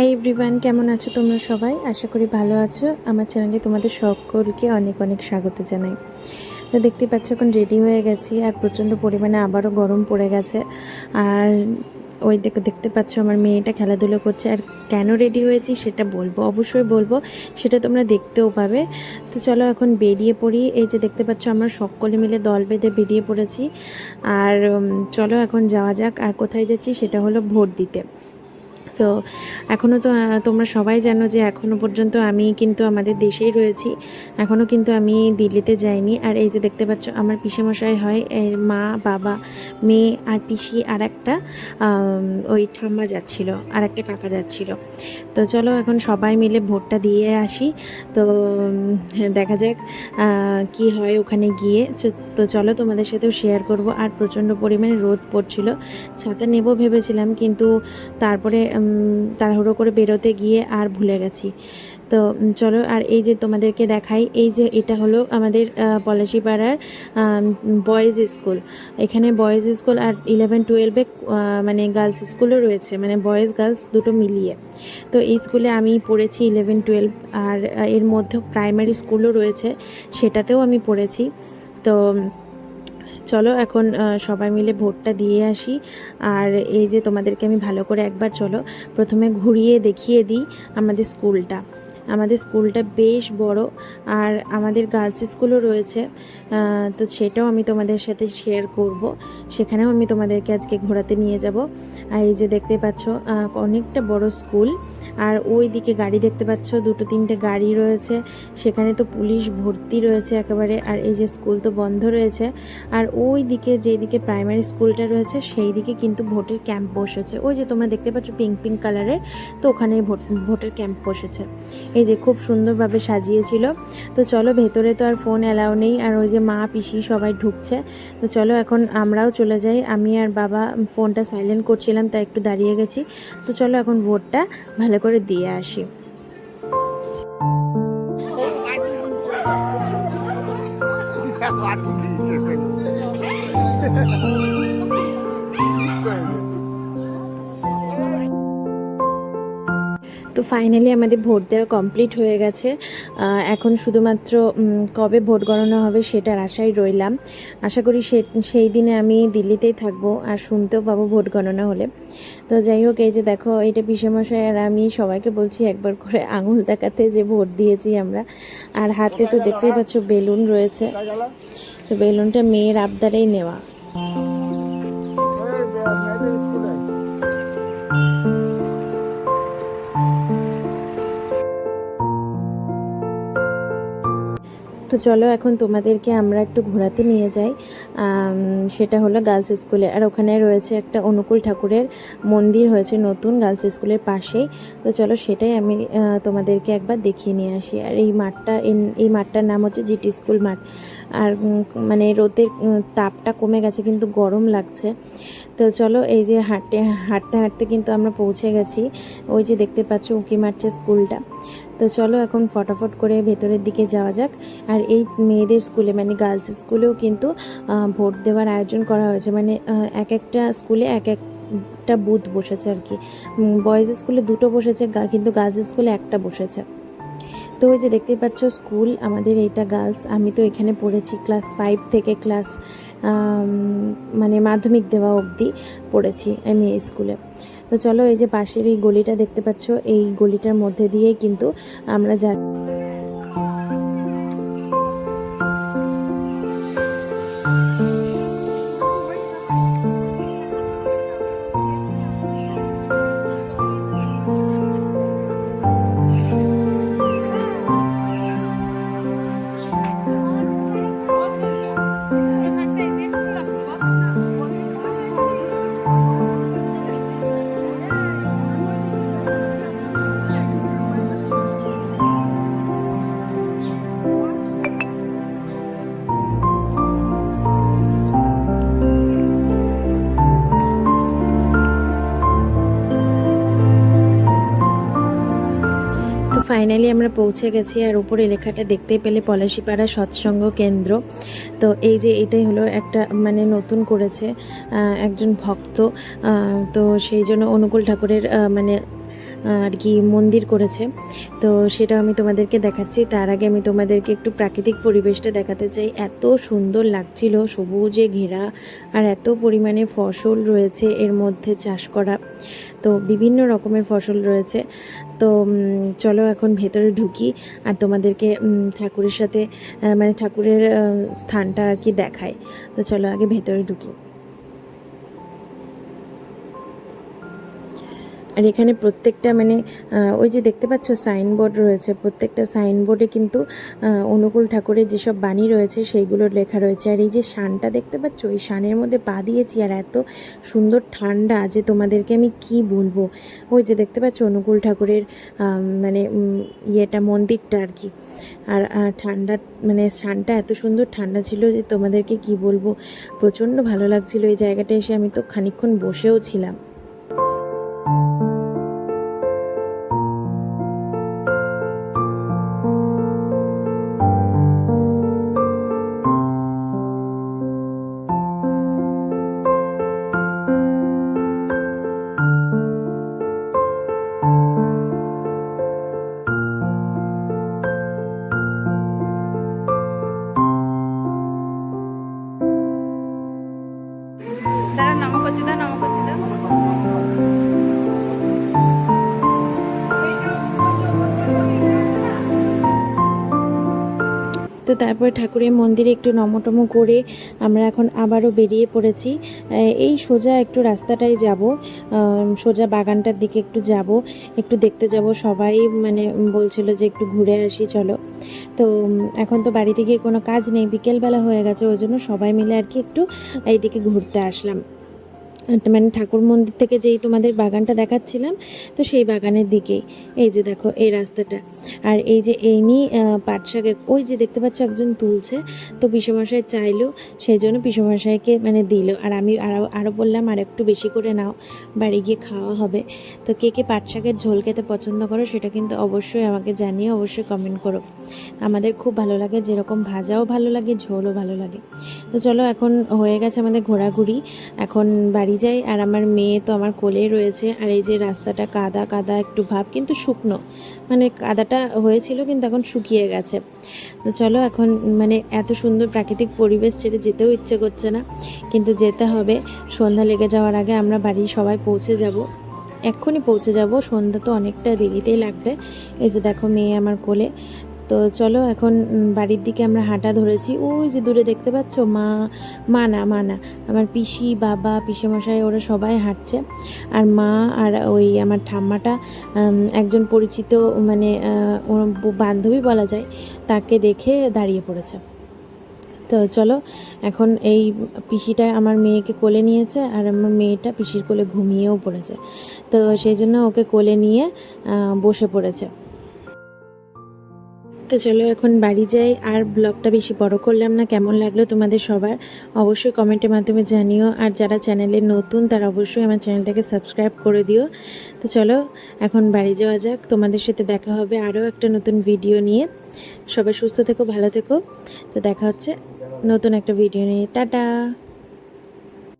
Hi everyone, কেমন আছো তোমরা সবাই? আশা করি ভালো আছো। আমার চ্যানেলে তোমাদের সকলকে অনেক অনেক স্বাগত জানাই। তো দেখতে পাচ্ছ এখন রেডি হয়ে গেছি, আর প্রচণ্ড পরিমাণে আবারও গরম পড়ে গেছে। আর ওই দেখতে পাচ্ছ আমার মেয়েটা খেলাধুলো করছে। আর কেন রেডি হয়েছি সেটা বলবো, অবশ্যই বলবো, সেটা তোমরা দেখতেও পাবে। তো চলো এখন বেরিয়ে পড়ি। এই যে দেখতে পাচ্ছ আমরা সকলে মিলে দল বেঁধে বেরিয়ে পড়েছি। আর চলো এখন যাওয়া যাক। আর কোথায় যাচ্ছি সেটা হলো ভোট দিতে। তো এখনও তো তোমরা সবাই জানো যে এখনও পর্যন্ত আমি কিন্তু আমাদের দেশেই রয়েছি, এখনও কিন্তু আমি দিল্লিতে যাইনি। আর এই যে দেখতে পাচ্ছ আমার পিসেমশাই হয়, মা বাবা মেয়ে আর পিসি আর একটা ওই ঠাম্মা যাচ্ছিল, আর একটা কাকা যাচ্ছিল। তো চলো এখন সবাই মিলে ভোটটা দিয়ে আসি। তো দেখা যাক কি হয় ওখানে গিয়ে। তো চলো তোমাদের সাথেও শেয়ার করব। আর প্রচণ্ড পরিমাণে রোদ পড়ছিল, ছাতা নেব ভেবেছিলাম, কিন্তু তারপরে তাড়াহুড়ো করে বেরোতে গিয়ে আর ভুলে গেছি। তো চলো, আর এই যে তোমাদেরকে দেখাই, এই যে এটা হলো আমাদের পলাশিপাড়ার বয়েজ স্কুল। এখানে বয়েজ স্কুল আর 11-12 মানে গার্লস স্কুলও রয়েছে, মানে বয়েজ গার্লস দুটো মিলিয়ে। তো এই স্কুলে আমি পড়েছি 11-12, আর এর মধ্যে প্রাইমারি স্কুলও রয়েছে, সেটাতেও আমি পড়েছি। তো চলো এখন সবাই মিলে ভোটটা দিয়ে আসি। আর এই যে তোমাদেরকে আমি ভালো করে একবার চলো প্রথমে ঘুরিয়ে দেখিয়ে দিই আমাদের স্কুলটা। আমাদের স্কুলটা বেশ বড়, আর আমাদের গার্লস স্কুলও রয়েছে। তো সেটাও আমি তোমাদের সাথে শেয়ার করব, সেখানেও আমি তোমাদেরকে আজকে ঘোরাতে নিয়ে যাব। আর এই যে দেখতে পাচ্ছ অনেকটা বড় স্কুল। আর ওই দিকে গাড়ি দেখতে পাচ্ছ, 2-3টে গাড়ি রয়েছে, সেখানে তো পুলিশ ভর্তি রয়েছে একেবারে। আর এই যে স্কুল তো বন্ধ রয়েছে। আর ওই দিকে যেদিকে প্রাইমারি স্কুলটা রয়েছে সেই দিকে কিন্তু ভোটের ক্যাম্প বসেছে। ওই যে তোমরা দেখতে পাচ্ছ পিঙ্ক পিঙ্ক কালারের, তো ওখানেই ভোটের ক্যাম্প বসেছে। এই যে খুব সুন্দরভাবে সাজিয়েছিল। তো চলো, ভেতরে তো আর ফোন অ্যালাউ নেই, আর ওই যে মা পিসি সবাই ঢুকছে। তো চলো এখন আমরাও চলে যাই। আমি আর বাবা ফোনটা সাইলেন্ট করছিলাম, তাই একটু দাঁড়িয়ে গেছি। তো চলো এখন ভোটটা ভালো করে দিয়ে আসি। তো ফাইনালি আমাদের ভোট দেওয়া কমপ্লিট হয়ে গেছে। এখন শুধুমাত্র কবে ভোট গণনা হবে সেটার আশায় রইলাম। আশা করি সেই দিনে আমি দিল্লিতেই থাকবো, আর শুনতেও পাবো ভোট গণনা হলে। তো যাই হোক, এই যে দেখো এটা পিসেমশাই আর আমি সবাইকে বলছি একবার করে আঙুল দেখাতে যে ভোট দিয়েছি আমরা। আর হাতে তো দেখতেই পাচ্ছ বেলুন রয়েছে, তো বেলুনটা মেয়ের আবদারেই নেওয়া। তো চলো এখন তোমাদেরকে আমরা একটু ঘোরাতে নিয়ে যাই। সেটা হলো গার্লস স্কুলে, আর ওখানে রয়েছে একটা অনুকূল ঠাকুরের মন্দির হয়েছে নতুন গার্লস স্কুলের পাশেই। তো চলো সেটাই আমি তোমাদেরকে একবার দেখিয়ে নিয়ে আসি। আর এই মাঠটার নাম হচ্ছে জিটি স্কুল মাঠ। আর মানে রোদের তাপটা কমে গেছে, কিন্তু গরম লাগছে। তো চলো এই যে হাঁটতে হাঁটতে কিন্তু আমরা পৌঁছে গেছি। ওই যে দেখতে পাচ্ছ উঁকি মারছে স্কুলটা। তো চলো এখন ফটাফট করে ভেতরের দিকে যাওয়া যাক। আর এই মেয়েদের স্কুলে মানে গার্লস স্কুলেও কিন্তু ভোট দেওয়ার আয়োজন করা হয়েছে, মানে এক একটা স্কুলে এক একটা বুথ বসেছে আর কি। বয়েজ স্কুলে 2টো বসেছে, কিন্তু গার্লস স্কুলে একটা বসেছে। তো ওই যে দেখতেই পাচ্ছ স্কুল আমাদের এইটা গার্লস। আমি তো এখানে পড়েছি ক্লাস 5 থেকে ক্লাস মানে মাধ্যমিক দেওয়া অবধি পড়েছি আমি এই স্কুলে। তো চলো এই যে পাশের এই গলিটা দেখতে পাচ্ছ, এই গলিটার মধ্যে দিয়েই কিন্তু আমরা ফাইনালি আমরা পৌঁছে গেছি। আর উপরে লেখাটা দেখতেই পেলে পলাশিপাড়া সৎসঙ্গ কেন্দ্র। তো এই যে এটাই হলো একটা মানে নতুন করেছে একজন ভক্ত। তো সেই জন্য অনুকূল ঠাকুরের মানে আর কি মন্দির করেছে। তো সেটা আমি তোমাদেরকে দেখাচ্ছি। তার আগে আমি তোমাদেরকে একটু প্রাকৃতিক পরিবেশটা দেখাতে চাই। এত সুন্দর লাগছিল, সবুজে ঘেরা, আর এত পরিমাণে ফসল রয়েছে এর মধ্যে চাষ করা। তো বিভিন্ন রকমের ফসল রয়েছে। তো চলো এখন ভেতরে ঢুকি আর তোমাদেরকে ঠাকুরের সাথে মানে ঠাকুরের স্থানটা আর কি দেখায়। তো চলো আগে ভেতরে ঢুকি। আর এখানে প্রত্যেকটা মানে ওই যে দেখতে পাচ্ছ সাইনবোর্ড রয়েছে, প্রত্যেকটা সাইনবোর্ডে কিন্তু অনুকূল ঠাকুরের যেসব বাণী রয়েছে সেইগুলোর লেখা রয়েছে। আর এই যে শানটা দেখতে পাচ্ছ, এই শানের মধ্যে পা দিয়েছি আর এত সুন্দর ঠান্ডা যে তোমাদেরকে আমি কি বলবো। ওই যে দেখতে পাচ্ছ অনুকূল ঠাকুরের মানে ইয়েটা, মন্দিরটা আর কি। আর ঠান্ডা মানে শানটা এত সুন্দর ঠান্ডা ছিল যে তোমাদেরকে কি বলবো, প্রচণ্ড ভালো লাগছিল এই জায়গাটা এসে। আমি তো খানিকক্ষণ বসেও ছিলাম। তো তারপরে ঠাকুরের মন্দিরে একটু নমটম করে আমরা এখন আবারও বেরিয়ে পড়েছি। এই সোজা একটু রাস্তাটাই যাব, সোজা বাগানটার দিকে একটু যাব, একটু দেখতে যাব। সবাই মানে বলছিল যে একটু ঘুরে আসি চলো। তো এখন তো বাড়িতে গিয়ে কোনো কাজ নেই, বিকেলবেলা হয়ে গেছে, ওই জন্য সবাই মিলে আর কি একটু এইদিকে ঘুরতে আসলাম। মানে ঠাকুর মন্দির থেকে যেই তোমাদের বাগানটা দেখাচ্ছিলাম, তো সেই বাগানের দিকেই এই যে দেখো এই রাস্তাটা। আর এই যে এই নিয়ে পাট শাকে ওই যে দেখতে পাচ্ছ একজন তুলছে, তো পিসেমশাই চাইলো, সেই জন্য পিসেমশাইকে মানে দিল। আর আমি আরও বললাম আর একটু বেশি করে নাও, বাড়ি গিয়ে খাওয়া হবে। তো কে কে পাট শাকের ঝোল খেতে পছন্দ করো সেটা কিন্তু অবশ্যই আমাকে জানিয়ে, অবশ্যই কমেন্ট করো। আমাদের খুব ভালো লাগে, যেরকম ভাজাও ভালো লাগে, ঝোলও ভালো লাগে। তো চলো এখন হয়ে গেছে আমাদের ঘোরাঘুরি, এখন বাড়ি যাই। আর আমার মেয়ে তো আমার কোলেই রয়েছে। আর এই যে রাস্তাটা কাদা কাদা একটু ভাব, কিন্তু শুকনো, মানে কাদাটা হয়েছিল কিন্তু এখন শুকিয়ে গেছে। তো চলো এখন মানে এত সুন্দর প্রাকৃতিক পরিবেশ ছেড়ে যেতেও ইচ্ছে করছে না, কিন্তু যেতে হবে। সন্ধ্যা লেগে যাওয়ার আগে আমরা বাড়ির সবাই পৌঁছে যাব, এক্ষুনি পৌঁছে যাব। সন্ধ্যা তো অনেকটা দেরিতেই লাগবে। এই যে দেখো মেয়ে আমার কোলে। তো চলো এখন বাড়ির দিকে আমরা হাঁটা ধরেছি। ওই যে দূরে দেখতে পাচ্ছ মা না আমার পিসি, বাবা, পিসেমশাই ওরা সবাই হাঁটছে। আর মা আর ওই আমার ঠাম্মাটা একজন পরিচিত মানে বান্ধবী বলা যায়, তাকে দেখে দাঁড়িয়ে পড়েছে। তো চলো এখন এই পিসিটা আমার মেয়েকে কোলে নিয়েছে, আর আমার মেয়েটা পিসির কোলে ঘুমিয়েও পড়েছে। তো সেই জন্য ওকে কোলে নিয়ে বসে পড়েছে। তো চলো এখন বাড়ি যাই। আর ব্লগটা বেশি বড় করলাম না। কেমন লাগলো তোমাদের সবার অবশ্যই কমেন্টের মাধ্যমে জানিও। আর যারা চ্যানেলে নতুন তারা অবশ্যই আমার চ্যানেলটাকে সাবস্ক্রাইব করে দিও। তো চলো এখন বাড়ি যাওয়া যাক। তোমাদের সাথে দেখা হবে আরও একটা নতুন ভিডিও নিয়ে। সবাই সুস্থ থেকো, ভালো থেকো। তো দেখা হচ্ছে নতুন একটা ভিডিও নিয়ে। টাটা।